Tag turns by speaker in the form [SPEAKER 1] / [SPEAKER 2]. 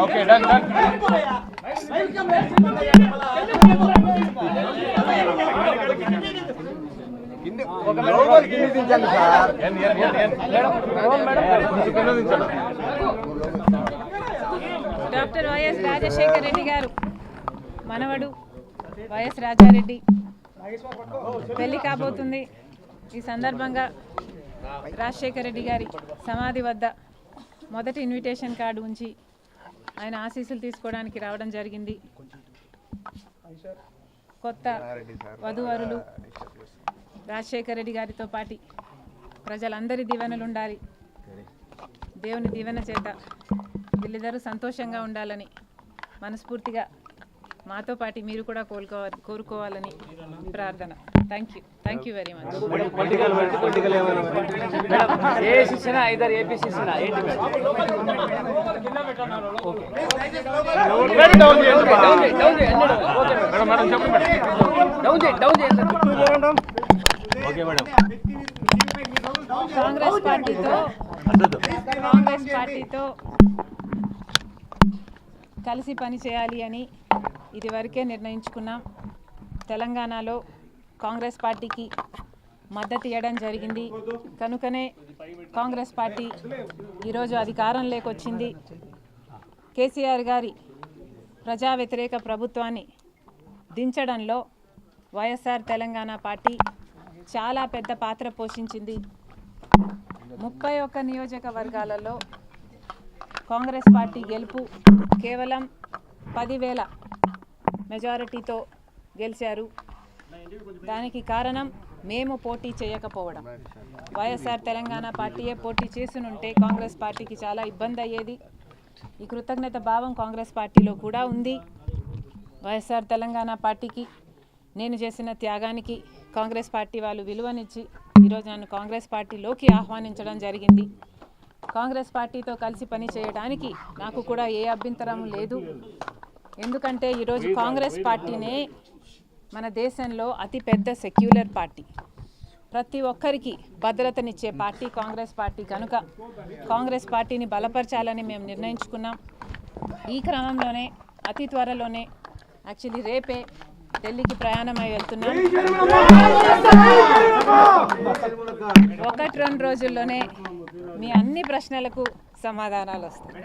[SPEAKER 1] Okay done done
[SPEAKER 2] doctor YS Rajasekhara Reddy గారు మనవడు YS Rajareddy పెళ్లి కాబోతుంది. ఈ సందర్భంగా రాజశేఖర రెడ్డి గారి సమాధి వద్ద మొదటి ఇన్విటేషన్ కార్డు ఉంచి ఆయన ఆశీస్సులు తీసుకోవడానికి రావడం జరిగింది. కొత్త వధూవరులు రాజశేఖర రెడ్డి గారితో పాటు ప్రజలందరి దీవెనలు ఉండాలి, దేవుని దీవెన చేత వీళ్ళిద్దరూ సంతోషంగా ఉండాలని మనస్ఫూర్తిగా మాతో పాటు మీరు కూడా కోరుకోవాలని ప్రార్థన. Thank you very much. Congress పార్టీతో కలిసి పని చేయాలి అని ఇదివరకే నిర్ణయించుకున్నాం. తెలంగాణలో కాంగ్రెస్ పార్టీకి మద్దతు ఇవ్వడం జరిగింది. కనుకనే కాంగ్రెస్ పార్టీ ఈరోజు అధికారంలోకి వచ్చింది. కేసీఆర్ గారి ప్రజా వ్యతిరేక ప్రభుత్వాన్ని దించడంలో వైఎస్ఆర్ తెలంగాణ పార్టీ చాలా పెద్ద పాత్ర పోషించింది. 31 నియోజకవర్గాలలో కాంగ్రెస్ పార్టీ గెలుపు కేవలం 10,000 మెజారిటీతో గెలిచారు. దానికి కారణం మేము పోటీ చేయకపోవడం. వైఎస్ఆర్ తెలంగాణ పార్టీయే పోటీ చేసునుంటే కాంగ్రెస్ పార్టీకి చాలా ఇబ్బంది అయ్యేది. ఈ కృతజ్ఞత భావం కాంగ్రెస్ పార్టీలో కూడా ఉంది. వైఎస్ఆర్ తెలంగాణ పార్టీకి నేను చేసిన త్యాగానికి కాంగ్రెస్ పార్టీ వాళ్ళు విలువనిచ్చి ఈరోజు నన్ను కాంగ్రెస్ పార్టీలోకి ఆహ్వానించడం జరిగింది. కాంగ్రెస్ పార్టీతో కలిసి పని చేయడానికి నాకు కూడా ఏ అభ్యంతరం లేదు. ఎందుకంటే ఈరోజు కాంగ్రెస్ పార్టీనే మన దేశంలో అతిపెద్ద సెక్యులర్ పార్టీ, ప్రతి ఒక్కరికి భద్రతనిచ్చే పార్టీ కాంగ్రెస్ పార్టీ. కనుక కాంగ్రెస్ పార్టీని బలపరచాలని మేము నిర్ణయించుకున్నాం. ఈ క్రమంలోనే అతి త్వరలోనే యాక్చువల్లీ రేపే ఢిల్లీకి ప్రయాణమై వెళ్తున్నాం. 1-2 రోజుల్లోనే మీ అన్ని ప్రశ్నలకు సమాధానాలు వస్తాయి.